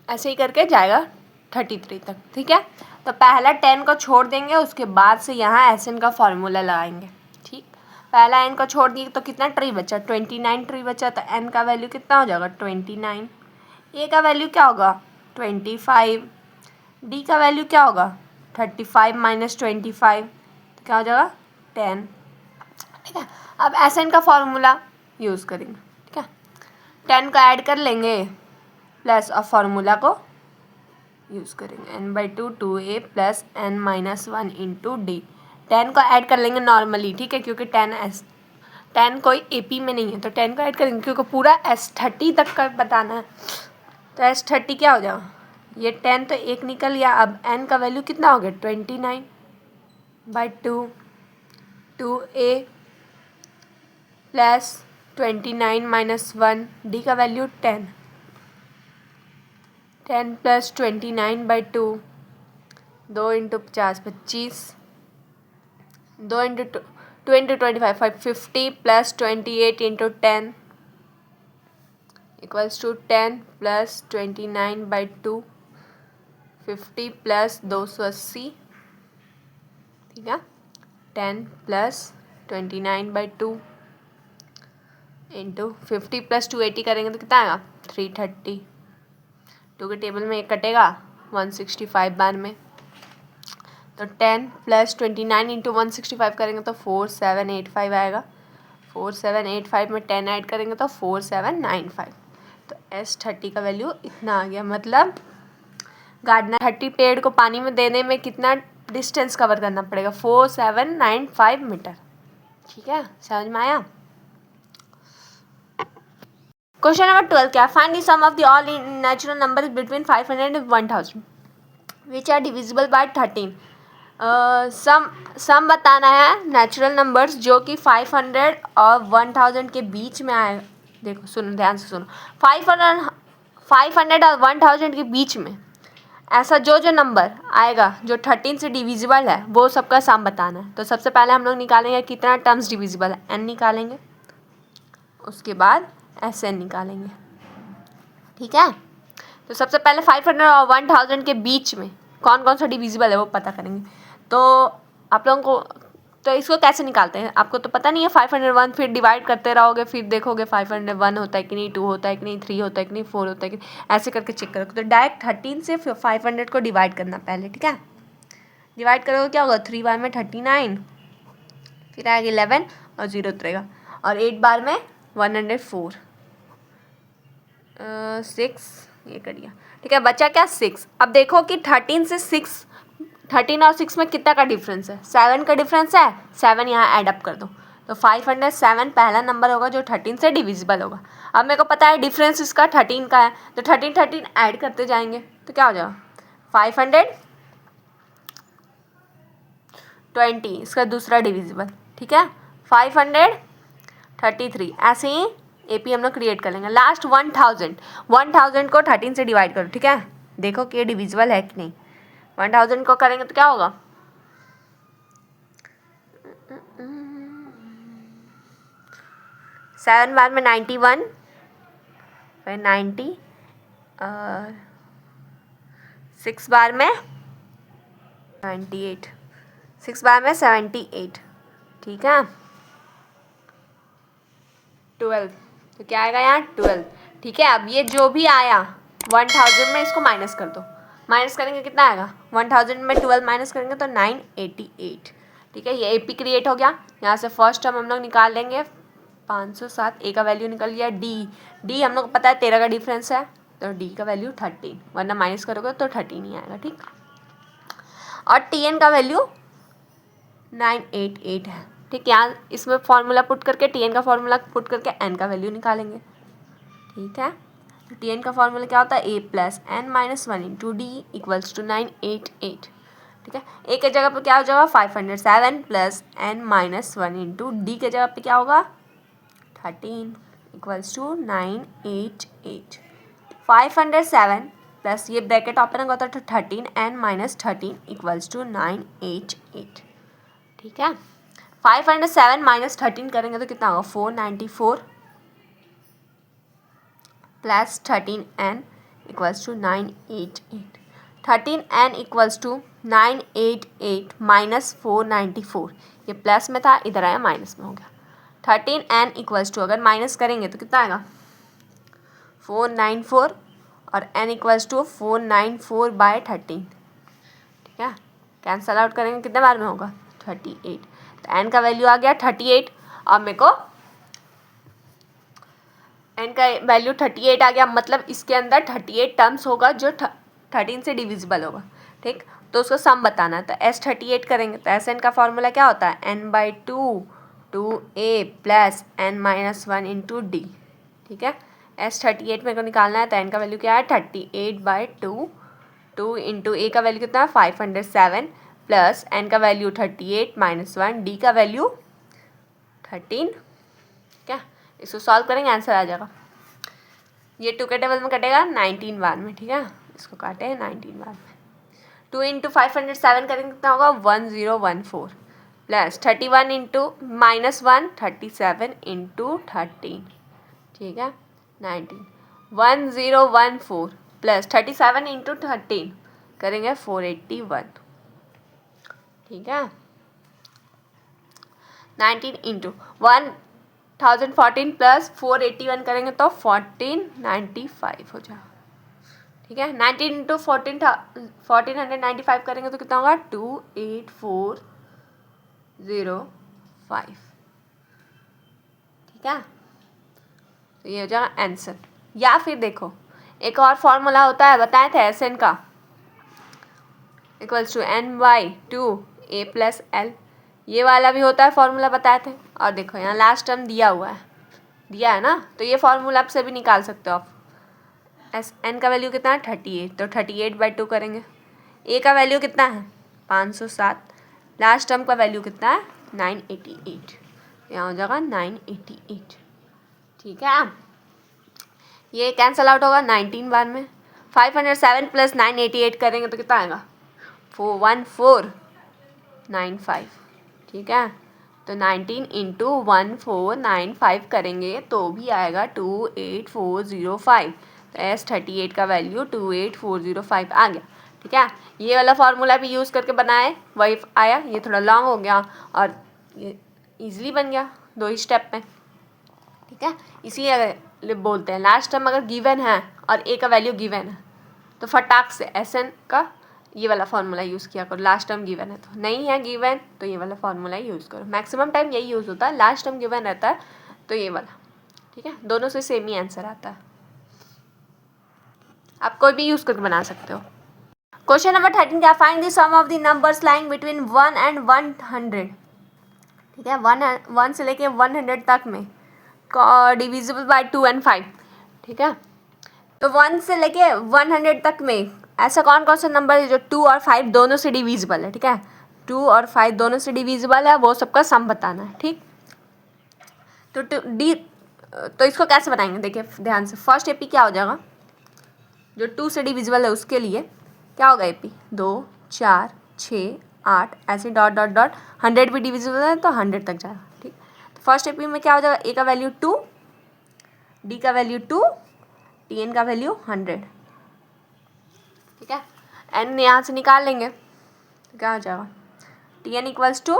ऐसे ही करके जाएगा 33 तक, ठीक है। तो पहला 10 को छोड़ देंगे, उसके बाद से यहाँ SN का फॉर्मूला लगाएंगे, ठीक। पहला N को छोड़ दिए तो कितना ट्री बचा, 29 ट्री बचा, तो N का वैल्यू कितना हो जाएगा, 29। A का वैल्यू क्या होगा, 25। D का वैल्यू क्या होगा, 35 - 25, तो क्या हो जाएगा, 10, ठीक है। अब SN का फॉर्मूला यूज़ करेंगे, ठीक है। 10 को ऐड कर लेंगे प्लस, और फार्मूला को यूज़ करेंगे, n/2 2a + n - 1 × d। 10 को ऐड कर लेंगे नॉर्मली, ठीक है, क्योंकि 10 कोई AP में नहीं है, तो 10 को ऐड करेंगे क्योंकि पूरा S30 तक का बताना है। तो S30 क्या हो जाएगा, ये 10 तो एक निकल गया, अब n का वैल्यू कितना हो गया, 29/2 2a + 29 - 1, d का वैल्यू 10 + 29/2, 2 × 50 25, 2 × 2 × 25 50, + 28 × 10 = 10 + 29/2, 50 + 280, ठीक है। 10 + 29/2 × 50 + 280 करेंगे तो कितना आएगा, 330। 2 के टेबल में एक कटेगा, 165 बार में, तो 10 + 29 × 165 करेंगे तो 4785 आएगा। 4785 में 10 ऐड करेंगे तो 4795। तो S30 का वैल्यू इतना आ गया, मतलब गार्डनर 30 पेड़ को पानी में देने में कितना डिस्टेंस कवर करना पड़ेगा, 4795 मीटर, ठीक है। समझ में आया। क्वेश्चन नंबर 12 क्या, find the sum of the all natural numbers between 500 and 1000 which are divisible by 13। Sum बताना है नेचुरल नंबर्स जो कि 500 और 1000 के बीच में आए। देखो सुनो, ध्यान से सुनो, 500 और 1000 के बीच में ऐसा जो नंबर आएगा जो 13 से डिविजिबल है वो सबका सम बताना है। तो सबसे पहले हम लोग निकालेंगे कितना टर्म्स डिविजिबल है, n निकालेंगे, उसके बाद SN निकालेंगे, ठीक है। तो सबसे पहले 500 और 1000 के बीच में कौन कौन सा डिविजिबल है वो पता करेंगे। तो आप लोगों को तो इसको कैसे निकालते हैं, आपको तो पता नहीं है। 501 फिर डिवाइड करते रहोगे, फिर देखोगे 501 होता है कि नहीं, 2 होता है कि नहीं, 3 होता है कि नहीं, 4 होता है कि नहीं, ऐसे करके चेक करोगे। तो डायरेक्ट 13 से 500 को डिवाइड करना पहले, ठीक है। डिवाइड करोगे क्या होगा, 3 बार में 39, फिर आएगा 11 और 0 उतरेगा, और 8 बार में 104, 6 ये कर दिया, ठीक है। बचा क्या, 6। अब देखो कि 13 से 6, 13 और 6 में कितना का डिफरेंस है, 7 का डिफरेंस है। 7 यहाँ ऐड अप कर दो, तो 507 पहला नंबर होगा जो 13 से डिविजिबल होगा। अब मेरे को पता है डिफरेंस इसका 13 का है, तो 13 ऐड करते जाएंगे तो क्या हो जाएगा, 520 इसका दूसरा डिविजिबल, ठीक है। 533 ऐसे ही एपी हम लोग क्रिएट कर लेंगे। लास्ट 1000 को 13 से डिवाइड करो, ठीक है। देखो कि ये डिविजिबल है कि नहीं। 1000 को करेंगे तो क्या होगा, 7 बार में 91, फिर 90, 6 बार में 98, 6 बार में 78, ठीक है। 12, तो क्या आएगा यहाँ 12, ठीक है। अब ये जो भी आया 1000 में इसको माइनस कर दो, माइनस करेंगे कितना आएगा, 1000 में 12 माइनस करेंगे तो 988, ठीक है। ये एपी क्रिएट हो गया। यहाँ से फर्स्ट टर्म हम लोग निकाल लेंगे 507, ए का वैल्यू निकल गया, डी हम लोग को पता है 13 का डिफरेंस है, तो डी का वैल्यू 13, वरना माइनस करोगे तो 13 ही आएगा, ठीक। और टीएन का वैल्यू 988 है, ठीक। यहाँ इसमें फॉर्मूला पुट करके टीएन का फॉर्मूला पुट करके एन का वैल्यू निकालेंगे, ठीक है। तो टीएन का फॉर्मूला क्या होता है, a plus n minus 1 into D equals to 988, ठीक है। ए के जगह पे क्या हो जाएगा 507 plus n minus 1 into d के जगह पे क्या होगा 13 इक्वल्स टू 988। 507 प्लस ये ब्रैकेट ओपन होता है तो 13 एन माइनस 13 इक्वल्स टू 988, ठीक है। 507 माइनस 13 करेंगे तो कितना होगा 494 plus 13n equals to 988। 13n equals to 988 minus 494, ये प्लस में था इधर आया माइनस में हो गया। 13n इक्वल्स टू अगर माइनस करेंगे तो कितना आएगा 494 और n इक्वल्स टू 494/13, ठीक है। कैंसल आउट करेंगे कितने बार में होगा 38, तो n का वैल्यू आ गया 38। अब मेरे को n का वैल्यू 38 आ गया, मतलब इसके अंदर 38 टर्म्स होगा जो 13 से डिविजिबल होगा, ठीक। तो उसको सम बताना है, तो S38 करेंगे तो SN का फॉर्मूला क्या होता है n/2 2a plus n minus 1 into D, ठीक है। S38 मेरे को निकालना है, तो n का वैल्यू क्या है 38/2, 2 इंटू ए का वैल्यू कितना है 507 प्लस n का वैल्यू 38 माइनस 1, डी का वैल्यू 13, क्या। इसको सॉल्व करेंगे आंसर आ जाएगा। ये 2 के टेबल में कटेगा 19 बार में, ठीक है। इसको काटे 19 बार में। 2 इंटू 507 करेंगे कितना होगा 1014 प्लस 31 इंटू माइनस 1 37 इंटू 13, ठीक है 19। 1014 प्लस 37 इंटू 13 करेंगे 481, ठीक है। 19 इंटू 1014 प्लस 481 करेंगे तो 1495 हो जाएगा, ठीक है। 19 इंटू 1495 करेंगे तो कितना होगा 28405, ठीक है। तो ये हो जाएगा आंसर। या फिर देखो एक और फॉर्मूला होता है, बताए थे SN का equals to n/2 a plus l, ये वाला भी होता है फॉर्मूला बताए थे। और देखो यहाँ लास्ट टर्म दिया हुआ है, दिया है ना, तो ये फॉर्मूला आप से भी निकाल सकते हो आप। n का वैल्यू कितना है 38, तो 38/2 करेंगे। a का वैल्यू कितना है 507, लास्ट टर्म का वैल्यू कितना है 988, यहाँ हो जाएगा 988, ठीक है। ये कैंसल आउट होगा 19 बार में। 507 प्लस 988 करेंगे तो कितना आएगा 41495, ठीक है। तो 19 इंटू 1495 करेंगे तो भी आएगा 28405, तो S38 का वैल्यू 28405 आ गया। ठीक है, ये वाला फार्मूला भी यूज़ करके बनाए, वही आया। ये थोड़ा लॉन्ग हो गया और ये ईजिली बन गया 2 ही स्टेप में। ठीक है, इसलिए अगर बोलते हैं लास्ट टर्म अगर गिवन है और ए का वैल्यू गिवन है तो फटाक से SN का ये वाला फार्मूला यूज़ किया करो। लास्ट टर्म गिवन है तो, नहीं है गिवन तो ये वाला फार्मूला यूज़ करो। मैक्सिमम टाइम यही यूज़ होता है, लास्ट टर्म गिवन रहता है तो ये वाला। ठीक है, दोनों से सेम ही आंसर आता है, आप कोई भी यूज़ करके बना सकते हो। क्वेश्चन नंबर 13 क्या, find the sum of the numbers lying between 1 and 100। ठीक है, 1 से लेके 100 तक में डिविजिबल बाय 2 and 5। ठीक है, तो 1 से लेके 100 तक में ऐसा कौन कौन सा नंबर है जो 2 और 5 दोनों से डिविजिबल है। ठीक है, 2 और 5 दोनों से डिविजिबल है, वो सबका सम बताना है। ठीक, तो इसको कैसे बनाएंगे, देखिए ध्यान से। फर्स्ट एपी क्या हो जाएगा, जो 2 से डिविजिबल है उसके लिए क्या होगा, एपी 2 4 6 8 ऐसे डॉट डॉट डॉट। 100 भी डिविजिबल है तो 100 तक जाएगा। ठीक, तो फर्स्ट एपी में क्या हो जाएगा, ए का वैल्यू 2, डी का वैल्यू 2, टी का वैल्यू 100। ठीक है, एन यहाँ से निकाल लेंगे तो क्या हो जाएगा, टी इक्वल्स टू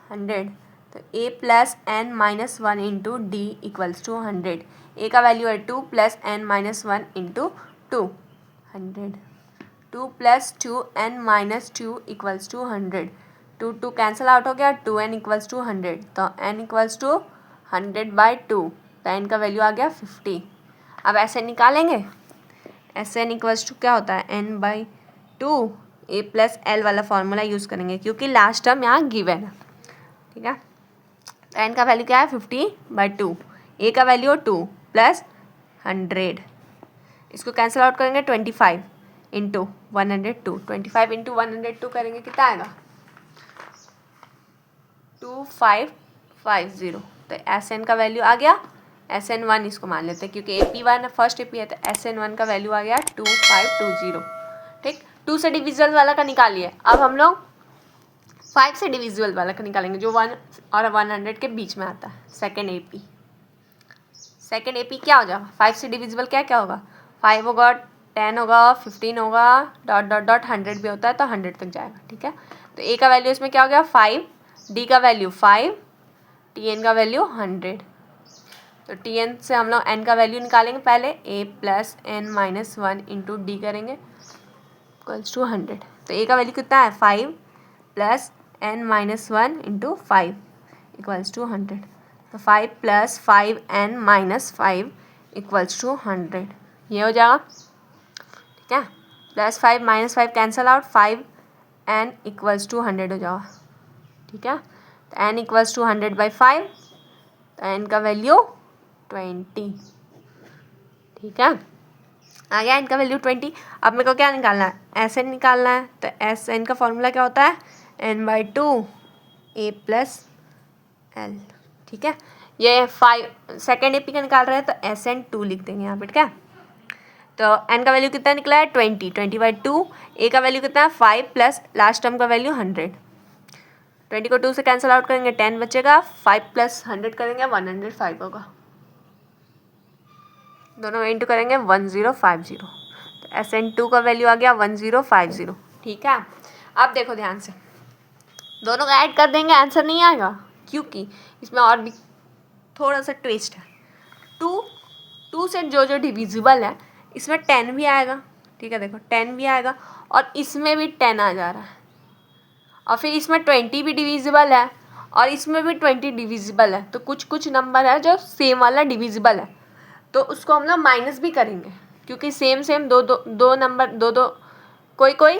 100, तो a plus n minus 1 into D equals to 100। A का वैल्यू है 2 plus n minus 1 into 2, 100। 2 plus 2 n minus 2 equals to 100। 2 2 cancel out हो गया, 2n इक्वल्स टू 100, तो n इक्वल्स टू 100/2, तो n का value आ गया 50। अब ऐसे निकालेंगे, Sn इक्वल्स टू क्या होता है, n/2, a प्लस एल वाला फॉर्मूला यूज़ करेंगे क्योंकि लास्ट टर्म यहाँ गिवन है। ठीक है, तो n का वैल्यू क्या है 50/2, a का वैल्यू 2 प्लस 100, इसको कैंसिल आउट करेंगे 25 इंटू 102, 25 इंटू 102 करेंगे कितना आएगा, 2550। तो Sn का वैल्यू आ गया, Sn1 इसको मान लेते हैं क्योंकि AP1 फर्स्ट AP है, तो Sn1 का वैल्यू आ गया 2520। ठीक, 2 से डिविजिबल वाला का निकालिए। अब हम लोग 5 से डिविजिबल वाला का निकालेंगे जो 1 और 100 के बीच में आता है, सेकेंड AP। सेकेंड AP क्या हो जाएगा, 5 से डिविजिबल क्या क्या होगा, 5 होगा, 10 होगा, 15 होगा, डॉट डॉट डॉट 100 भी होता है तो 100 तक जाएगा। ठीक है, तो ए का वैल्यू इसमें क्या हो गया 5, डी का वैल्यू 5, टी का वैल्यू 100। तो टी से हम लोग n का वैल्यू निकालेंगे पहले, a plus n minus 1 into d करेंगे इक्वल्स टू 100। तो a का वैल्यू कितना है 5 plus n minus 1 into 5 equals to 100। तो 5 plus 5n minus 5 equals to 100, ये हो जाएगा। ठीक है, plus 5 minus 5 cancel out, 5n equals to 100 हो जाएगा। ठीक है, तो n इक्वल्स टू 100/5, तो n का वैल्यू 20। ठीक है, आ गया n का वैल्यू 20। अब मेरे को क्या निकालना है, Sn निकालना है। तो Sn का फॉर्मूला क्या होता है, n/2 a प्लस एल। ठीक है, ये 5 सेकेंड AP का निकाल रहे हैं तो Sn2 लिख देंगे यहाँ पे। ठीक है, तो n का वैल्यू कितना निकला है 20, 20/2, a का वैल्यू कितना है 5 प्लस लास्ट टर्म का वैल्यू 100। 20 को 2 से कैंसिल आउट करेंगे 10 बचेगा, 5 प्लस 100 करेंगे 105 होगा, दोनों इंटू करेंगे 1050। तो Sn2 का वैल्यू आ गया 1050। ठीक है, अब देखो ध्यान से, दोनों का ऐड कर देंगे आंसर नहीं आएगा क्योंकि इसमें और भी थोड़ा सा ट्विस्ट है। 2 से जो डिविजिबल है इसमें 10 भी आएगा। ठीक है, देखो 10 भी आएगा और इसमें भी 10 आ जा रहा है, और फिर इसमें 20 भी डिविजिबल है और इसमें भी 20 डिविजिबल है। तो कुछ कुछ नंबर है जो सेम वाला डिविजिबल है, तो उसको हम लोग माइनस भी करेंगे क्योंकि सेम दो नंबर दो कोई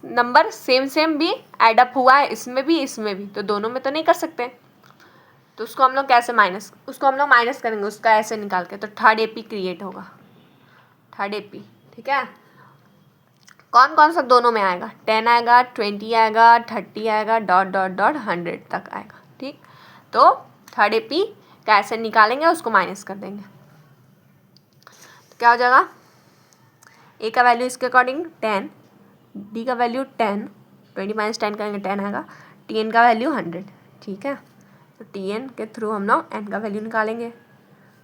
नंबर सेम भी एडअप हुआ है, इसमें भी, तो दोनों में तो नहीं कर सकते। तो उसको हम लोग कैसे उसको हम लोग माइनस करेंगे उसका ऐसे निकाल के, तो थर्ड AP क्रिएट होगा, थर्ड AP। ठीक है, कौन कौन सा दोनों में आएगा, 10 आएगा, 20 आएगा, 30 आएगा, डॉट डॉट डॉट 100 तक आएगा। ठीक, तो थर्ड AP का ऐसे निकालेंगे, उसको माइनस कर देंगे तो क्या हो जाएगा, ए का वैल्यू इसके अकॉर्डिंग 10, डी का वैल्यू 10, 20 माइनस 10 करेंगे 10 आएगा, टी का वैल्यू 100। ठीक है, तो टी के थ्रू हम लोग n का वैल्यू निकालेंगे,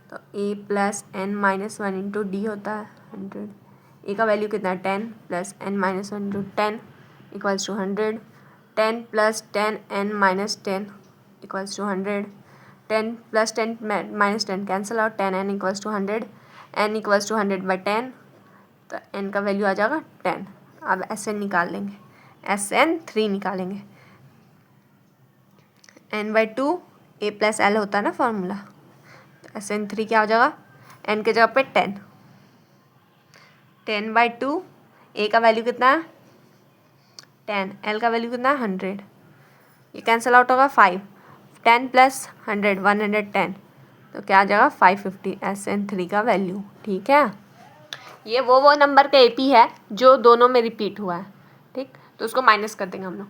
तो a plus n minus 1 into d होता है 100। ए का वैल्यू कितना है 10 प्लस n माइनस 1 जो 10 equals to 100। 10 plus 10 n minus 10 equals to 100। 10 plus 10 minus 10 cancel out 10n equals to 100। n equals to 100 by 10, तो n का वैल्यू आ जाएगा 10। अब Sn निकाल लेंगे, Sn3 निकालेंगे। n by 2 a plus L होता है ना फॉर्मूला, तो Sn3 क्या हो जाएगा, n के जगह पे 10। 10 बाई 2 a का वैल्यू कितना है 10, l का वैल्यू कितना है 100, ये कैंसिल आउट होगा 5। 10 प्लस 100 110, तो क्या आ जाएगा 550 Sn3 का वैल्यू। ठीक है, ये वो नंबर का AP है जो दोनों में रिपीट हुआ है। ठीक, तो उसको माइनस कर देंगे हम लोग।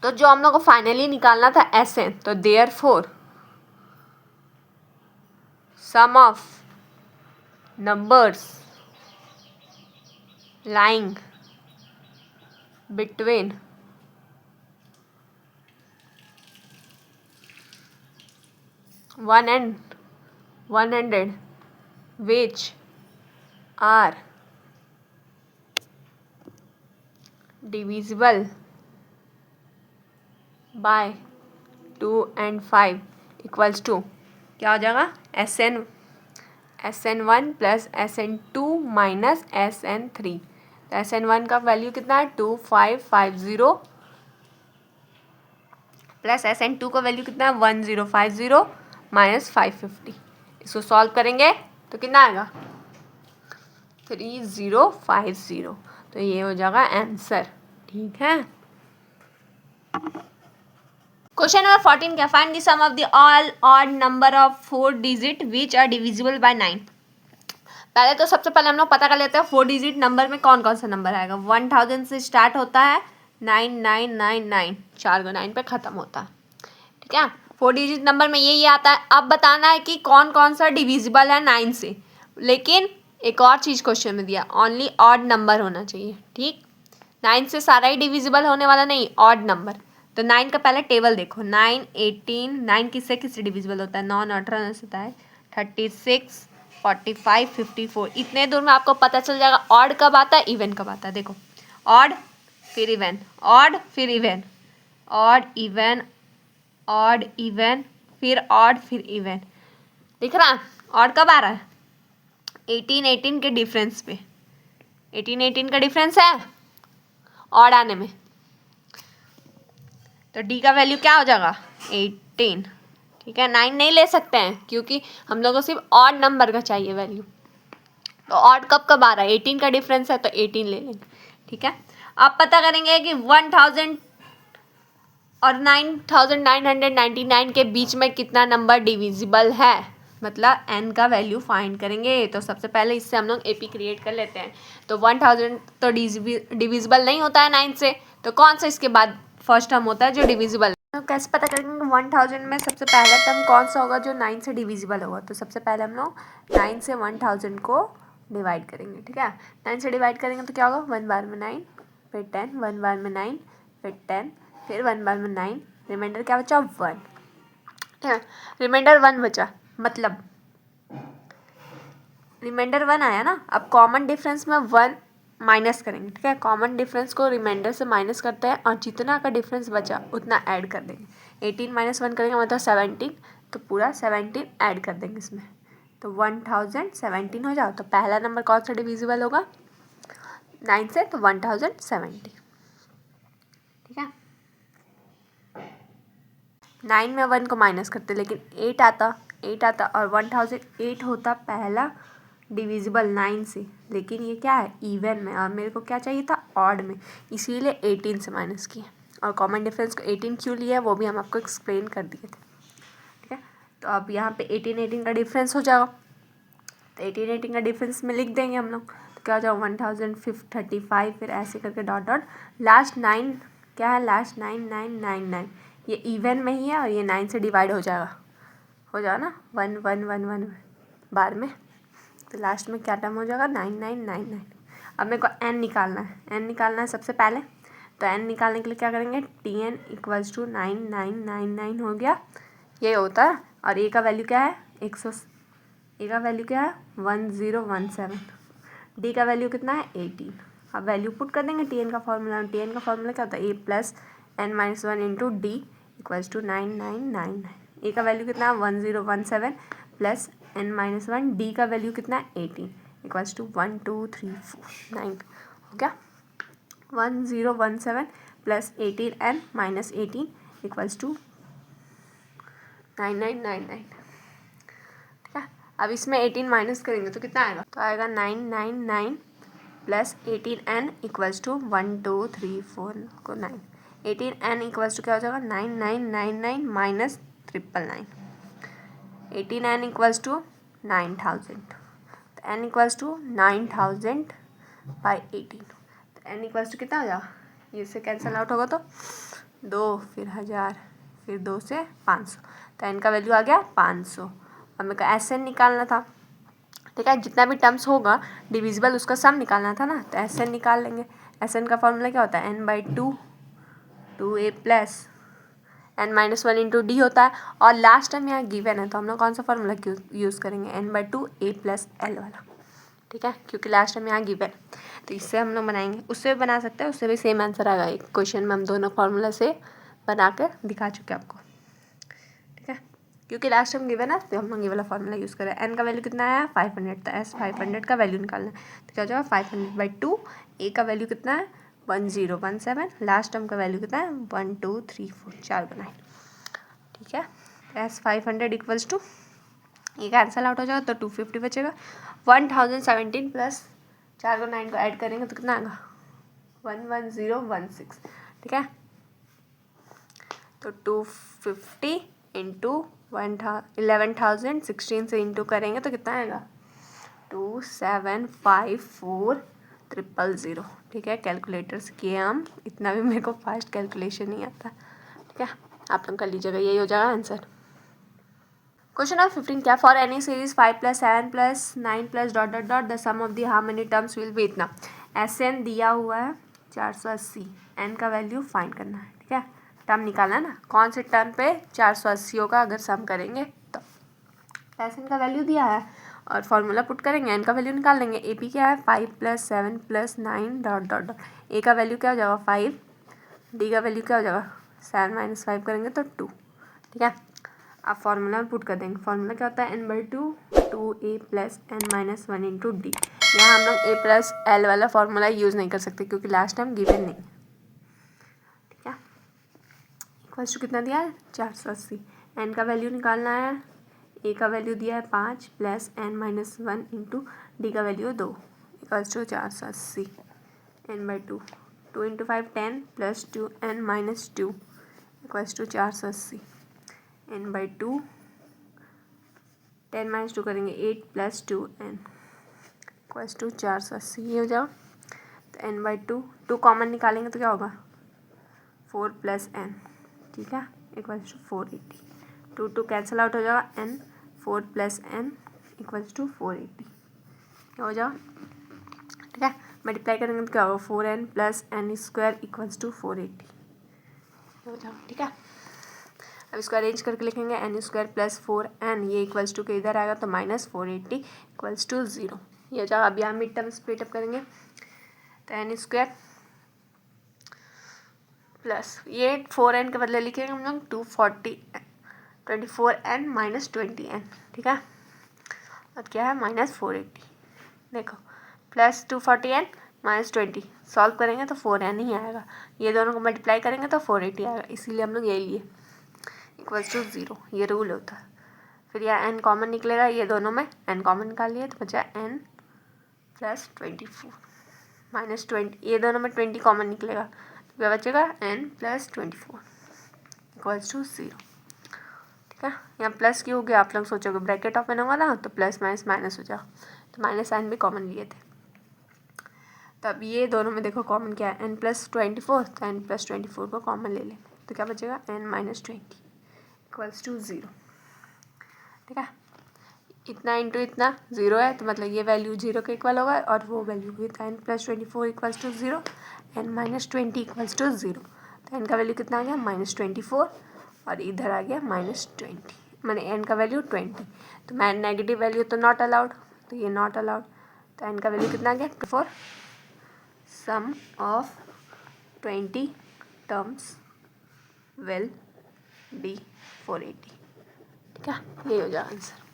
तो जो हम लोग को फाइनली निकालना था Sn, तो therefore sum of numbers lying between 1 and 100 which are divisible by 2 and 5 equals to क्या हो जाएगा Sn1 plus Sn2 minus Sn3। तो Sn1 का वैल्यू कितना है 2550 प्लस Sn2 का वैल्यू कितना है 1050 माइनस 550। इसको सॉल्व करेंगे तो कितना आएगा 3050। तो ये हो जाएगा आंसर। ठीक है, क्वेश्चन नंबर 14 क्या, find the sum of the all odd number of 4 digit which are divisible by 9। पहले तो सबसे पहले हम लोग पता कर लेते हैं 4 डिजिट नंबर में कौन कौन सा नंबर आएगा। 1000 से स्टार्ट होता है, 9999 4 को 9 पे ख़त्म होता है। ठीक है, 4 डिजिट नंबर में यही आता है। अब बताना है कि कौन कौन सा डिविजिबल है 9 से, लेकिन एक और चीज़ क्वेश्चन में दिया, ओनली ऑड नंबर होना चाहिए। ठीक, 9 से सारा ही डिविजिबल होने वाला नहीं, ऑड नंबर। तो 9 का पहले टेबल देखो, 9 18 9 किससे किससे डिविजिबल होता है, 9 18 से होता है 36 45 54। इतने दूर में आपको पता चल जाएगा ऑड कब आता है, इवन कब आता है। देखो, ऑड फिर इवन, ऑड फिर even, odd even, odd even, फिर ऑड फिर इवन। दिख रहा ऑड कब आ रहा है 18 18 के डिफरेंस पे, 18 18 का डिफरेंस है ऑड आने में। तो डी का वैल्यू क्या हो जाएगा 18। ठीक है, 9 नहीं ले सकते हैं क्योंकि हम लोग को सिर्फ ऑड नंबर का चाहिए वैल्यू। तो ऑड कब कब आ रहा है, 18 का डिफरेंस है तो 18 ले लेंगे। ठीक है, आप पता करेंगे कि 1000 और 9999 के बीच में कितना नंबर डिविजिबल है, मतलब n का वैल्यू फाइंड करेंगे। तो सबसे पहले इससे हम लोग AP क्रिएट कर लेते हैं। तो 1000 तो डिविजिबल नहीं होता है 9 से, तो कौन सा इसके बाद फर्स्ट टर्म होता है जो डिविजिबल। तो कैसे पता करेंगे 1000 में सबसे पहला टर्म कौन सा होगा जो 9 से डिविजिबल होगा। तो सबसे पहले हम लोग 9 से 1000 को डिवाइड करेंगे। ठीक है, 9 से डिवाइड करेंगे तो क्या होगा 1 बार में 9 फिर 10, 1 बार में 9 फिर 10 फिर 1 बार में 9, रिमाइंडर क्या बचा 1। ठीक है, रिमाइंडर 1 बचा, मतलब रिमाइंडर 1 आया ना। अब कॉमन डिफरेंस में 1 माइनस करेंगे। ठीक है, कॉमन डिफरेंस को रिमाइंडर से माइनस करते हैं और जितना का डिफरेंस बचा उतना ऐड कर देंगे। 18 माइनस 1 करेंगे मतलब 17, तो पूरा 17 ऐड कर देंगे इसमें, तो 1017 हो जाओ। तो पहला नंबर कौन सा डिविजिबल होगा 9 से, तो 1070। ठीक है, 9 में 1 को माइनस करते लेकिन 8 आता और 1008 होता पहला डिविजिबल 9 से, लेकिन ये क्या है इवन में और मेरे को क्या चाहिए था ऑड में, इसीलिए 18 से माइनस किया। और कॉमन डिफरेंस को 18 क्यों लिया वो भी हम आपको एक्सप्लेन कर दिए थे। ठीक है, तो अब यहाँ पे 18 18 का डिफरेंस हो जाएगा, तो 18 18 का डिफरेंस में लिख देंगे हम लोग। तो क्या हो जाएगा 1035, फिर ऐसे करके डॉट डॉट लास्ट 9 क्या है, लास्ट 9999 ये इवन में ही है और ये 9 से डिवाइड हो जाएगा ना 1 1 1 1 बार में, तो लास्ट में क्या टर्म हो जाएगा 9999। अब मेरे को n निकालना है सबसे पहले। तो n निकालने के लिए क्या करेंगे Tn इक्वल्स टू 9999 हो गया, ये होता है। और a का वैल्यू क्या है 100, a का वैल्यू क्या है 1017। डी का वैल्यू कितना है 18। अब वैल्यू पुट कर देंगे, टी एन का फॉर्मूला क्या होता है a plus n minus one into D equals to 9999। A का वैल्यू कितना है 1017 plus n minus one, D का वैल्यू कितना है 18 इक्वल्स टू 1 2 3 4 9 हो गया। 1017 plus 18 n minus 18 equals to 9999। ठीक है, अब इसमें 18 माइनस करेंगे तो कितना आएगा, तो आएगा 999 प्लस 18n इक्वल्स टू 1 2 3 4 को 9। 18n इक्वल्स टू क्या हो जाएगा 9999 माइनस 999। 18n इक्वल्स टू 9000, तो n इक्वल्स टू 9000 बाई 18, तो n इक्वल्स टू कितना हो जाएगा, ये से कैंसिल आउट होगा तो 2 फिर 1000 फिर 2 से 500, तो n का वैल्यू आ गया 500। अब मेरे को एस एन निकालना था, ठीक है, जितना भी टर्म्स होगा डिविजिबल उसका सम निकालना था ना, तो एस एन निकाल लेंगे। एस एन का फॉर्मूला क्या होता है n by two a plus n minus one into d होता है, और लास्ट टाइम यहाँ गिवन है तो हम लोग कौन सा फॉर्मूला यूज़ करेंगे n by two a plus l वाला, ठीक है, क्योंकि लास्ट टाइम यहाँ गिवन, तो इससे हम लोग बनाएंगे। उससे भी बना सकते हैं, उससे भी सेम आंसर आएगा। एक क्वेश्चन में हम दोनों फार्मूला से बना कर दिखा चुके हैं आपको, ठीक है, क्योंकि लास्ट टाइम गिवन है तो हम लोग ये वाला फॉर्मूला यूज़ करें। एन का वैल्यू कितना है 500, तो एस 500 का वैल्यू निकालना है, तो क्या हो जाएगा 500 बाई टू। ए का वैल्यू कितना है 1017, लास्ट टर्म का वैल्यू कितना है 1 2 3 4 4 बनाए, ठीक है। एस 500 इक्वल्स टू, ये कैंसल आउट हो जाएगा तो 250 बचेगा। 1017 प्लस 4 को 9 को ऐड करेंगे तो कितना आएगा 11016, ठीक है, तो 250 इंटू 11,016 से इंटू करेंगे तो कितना आएगा 2754000, ठीक है। कैलकुलेटर से किए हम, इतना भी मेरे को फास्ट कैलकुलेशन नहीं आता, ठीक है, आप लोग कर लीजिएगा, यही हो जाएगा आंसर। क्वेश्चन नंबर 15 क्या, for any series 5 plus 7 plus 9 plus dot dot dot the sum of the how many terms will be इतना। एस एन दिया हुआ है 480, एन का वैल्यू फाइंड करना है, ठीक है, टर्म निकालना है ना, कौन से टर्म पे 480 होगा अगर सम करेंगे तो। एस एन का वैल्यू दिया है और फॉर्मूला पुट करेंगे, एन का वैल्यू निकाल लेंगे। ए पी क्या है 5 plus 7 plus 9 dot dot dot, a का वैल्यू क्या हो जाएगा 5, डी का वैल्यू क्या हो जाएगा 7 माइनस 5 करेंगे तो 2, ठीक है। आप फॉर्मूला में पुट कर देंगे, फॉर्मूला क्या होता है n by two a plus n minus one into d. यहाँ हम लोग ए प्लस एल वाला फॉर्मूला यूज़ नहीं कर सकते क्योंकि लास्ट टाइम गिवन नहीं, ठीक है। इक्वल्स टू कितना दिया है 480, एन का वैल्यू निकालना है, ए का वैल्यू दिया है 5 plus n minus one into d का value 2 equals to 480, n by two into 5 10 plus 2 n minus 2 equals to 480, n by 10 minus 2 करेंगे 8 प्लस 2 एन इक्वल्स टू 480, ये हो जाओ। तो एन बाई टू कॉमन निकालेंगे तो क्या होगा 4 प्लस एन, ठीक है, इक्वल्स टू 480। 2 कैंसिल आउट हो जाएगा, n 4 plus n equals to 480, हो जाओ, ठीक है। मल्टीप्लाई करेंगे तो क्या होगा 4n plus n square equals to 480, हो जाओ, ठीक है। अब इसको अरेंज करके लिखेंगे एन स्क्वायर प्लस 4n, ये इक्वल्स टू के इधर आएगा तो माइनस 480 इक्वल्स टू 0, ये हो जाएगा। अब यहाँ मिड टर्म स्प्लिट अप करेंगे तो एन स्क्वायर प्लस ये 4n के बदले लिखेंगे हम लोग 24n माइनस 20n, ठीक है, और क्या है माइनस 480, देखो प्लस 240n माइनस 20, सॉल्व करेंगे तो 4n ही आएगा, ये दोनों को मल्टीप्लाई करेंगे तो 480 आएगा, इसीलिए हम लोग यही लिए इक्वल्स टू 0, ये रूल होता है। फिर यहाँ n कॉमन निकलेगा, ये दोनों में n कॉमन निकाल लिए तो बचा n प्लस 24 माइनस 20, ये दोनों में 20 कॉमन निकलेगा तो क्या बचेगा n प्लस 24 इक्वल्स टू 0, ठीक है। यहाँ प्लस क्यों हो गया, आप लोग सोचोगे ब्रैकेट ओपन होगा ना तो प्लस माइनस माइनस हो जाओ, तो माइनस साइन भी कॉमन लिए थे। तब ये दोनों में देखो कॉमन क्या है n प्लस 24, तो n प्लस 24 को कॉमन ले लें तो क्या बचेगा n माइनस 20 इक्वल्स टू 0, ठीक है। इतना इंटू इतना 0 है तो मतलब ये वैल्यू 0 के इक्वल होगा और वो वैल्यू भी था n plus 24 equals to 0, n minus 20 equals to 0, तो n का वैल्यू कितना आ गया माइनस 24 और इधर आ गया माइनस 20, मैंने n का वैल्यू 20, तो मैं नेगेटिव वैल्यू तो नॉट अलाउड, तो ये नॉट अलाउड, तो n का वैल्यू कितना आ गया 4। सम ऑफ 20 टर्म्स विल बी 480। ठीक है, यही हो जाएगा आंसर।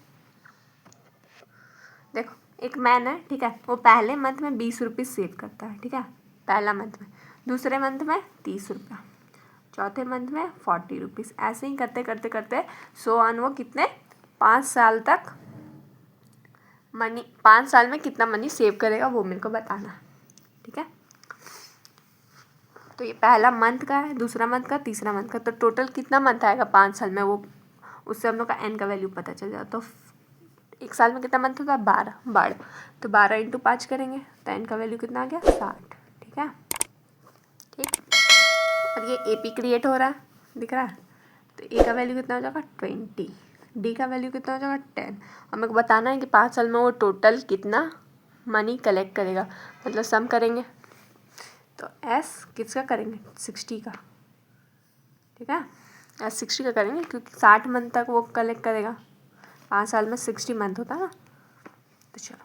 देखो एक मैन है, ठीक है, वो पहले मंथ में 20 रुपये सेव करता है, ठीक है, पहला मंथ में, दूसरे मंथ में 30 रुपया, चौथे मंथ में 40 रुपीज़, ऐसे ही करते करते करते सो ऑन वो कितने 5 साल तक मनी, 5 साल में कितना मनी सेव करेगा वो मेरे को बताना है। ठीक है, तो ये पहला मंथ का है, दूसरा मंथ का, तीसरा मंथ का, तो टोटल कितना मंथ आएगा 5 साल में, वो उससे हम लोग का n का वैल्यू पता चल जाए। तो एक साल में कितना मंथ होता है 12, तो 12 इंटू 5 करेंगे तो n का वैल्यू कितना आ गया 60। ठीक है, ठीक, और ये ए पी क्रिएट हो रहा है, दिख रहा है, तो ए का वैल्यू कितना हो जाएगा 20, डी का वैल्यू कितना हो जाएगा 10, और मेरे को बताना है कि 5 साल में वो टोटल कितना मनी कलेक्ट करेगा, मतलब सम करेंगे तो एस किसका करेंगे 60 का। ठीक है, एस 60 का करेंगे क्योंकि 60 मंथ तक वो कलेक्ट करेगा, 5 साल में 60 मंथ होता है ना। तो चलो,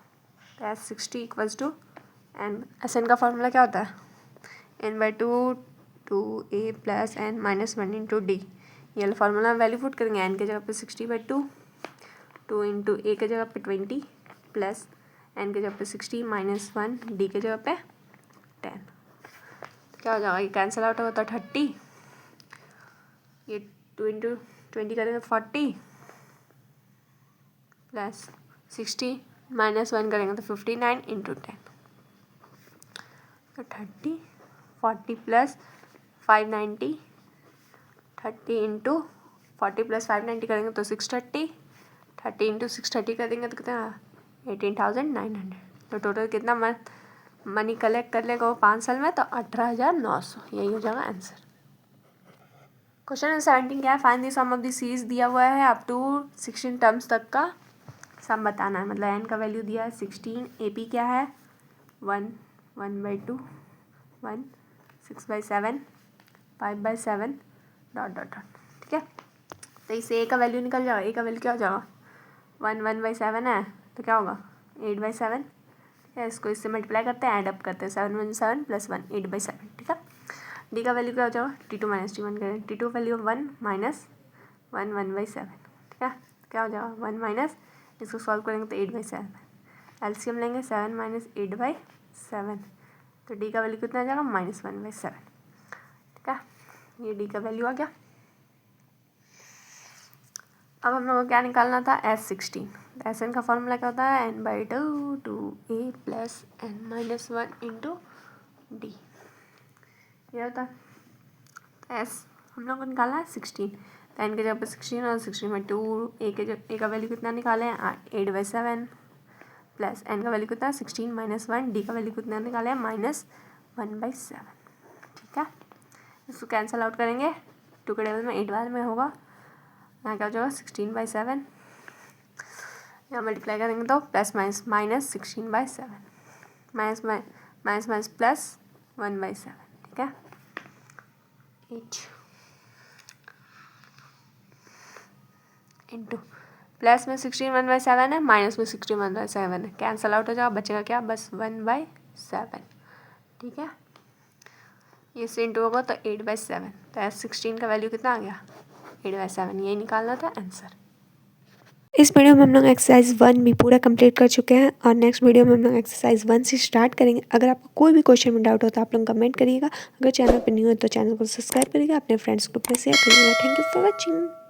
तो S 60 equals to n, S n का फॉर्मूला क्या होता है n/2 2a plus n minus 1 into d, ये वाला फार्मूला वैल्यू पुट करेंगे, n के जगह पे 60/2, 2 इंटू ए के जगह पे 20 प्लस n के जगह पे 60 माइनस 1 डी के जगह पे 10, तो क्या हो जाएगा, ये कैंसिल आउट होगा तो 30, ये 2 इंटू 20 करेंगे 40 प्लस 60 माइनस 1 करेंगे तो 59 इंटू 10, तो 30 40 प्लस 590, 30 इंटू 40 प्लस 590 करेंगे तो 630, 30 इंटू 630 करेंगे तो कितना 18,900, तो टोटल कितना मनी कलेक्ट कर लेगा वो 5 साल में, तो 18,900, यही हो जाएगा आंसर। क्वेश्चन नंबर 17 क्या है, find the sum of the series दिया हुआ है अप टू 16 टर्म्स तक का सम बताना है, मतलब एन का वैल्यू दिया है 16, ए पी क्या है 1, 1/2, 1, 6/7, 5/7 ... ठीक है, तो इसे ए का वैल्यू निकल जाएगा, ए का वैल्यू क्या हो जाएगा 1/7 है, तो क्या होगा 8/7, ठीक है, इसको इससे मल्टीप्लाई करते हैं, ऐड अप करते हैं, 7 1 7 प्लस 1 8/7। ठीक है, डी का वैल्यू क्या हो जाएगा T2 माइनस T1 करें, T2 वैल्यू 1 माइनस 1 1/7, ठीक है, क्या हो जाएगा 1 माइनस, इसको सॉल्व करेंगे तो 8/7, एलसीएम लेंगे 7 माइनस 8/7, तो डी का वैल्यू कितना आ जाएगा -1/7। ठीक है, ये डी का वैल्यू आ गया। अब हम लोग को क्या निकालना था S16, एस एन का फॉर्मूला क्या होता है n/2 2a plus n minus 1 into d, ये होता है एस, हम लोग को निकालना है 16, तो n के जगह पे 16 और 16/2, ए का वैल्यू कितना निकाले हैं 8/7 प्लस n का वैल्यू कितना है 16 माइनस 1, डी का वैल्यू कितना निकाले हैं -1/7। ठीक है, इसको कैंसिल आउट करेंगे, 2 के टेबल में 8 बार में होगा, यहाँ क्या हो जाएगा 16/7, यहाँ मल्टीप्लाई करेंगे तो plus minus -16/7, minus minus plus 1/7। ठीक है, 8 इंटू प्लस में 16 1/7 है, माइनस में 16 1/7 है, कैंसिल आउट हो जाएगा, बचेगा क्या बस 1/7। ठीक है, ये से इंटू होगा तो 8/7, तो S16 का वैल्यू कितना आ गया 8/7, यही निकालना था आंसर। इस वीडियो में हम लोग एक्सरसाइज 1 भी पूरा कंप्लीट कर चुके हैं और नेक्स्ट वीडियो में हम लोग एक्सरसाइज 1 से स्टार्ट करेंगे। अगर आपको कोई भी क्वेश्चन में डाउट हो तो आप लोग कमेंट करिएगा, अगर चैनल पर न्यू है तो चैनल को सब्सक्राइब करिएगा, अपने फ्रेंड्स ग्रुप में शेयर करिएगा। Thank you for watching.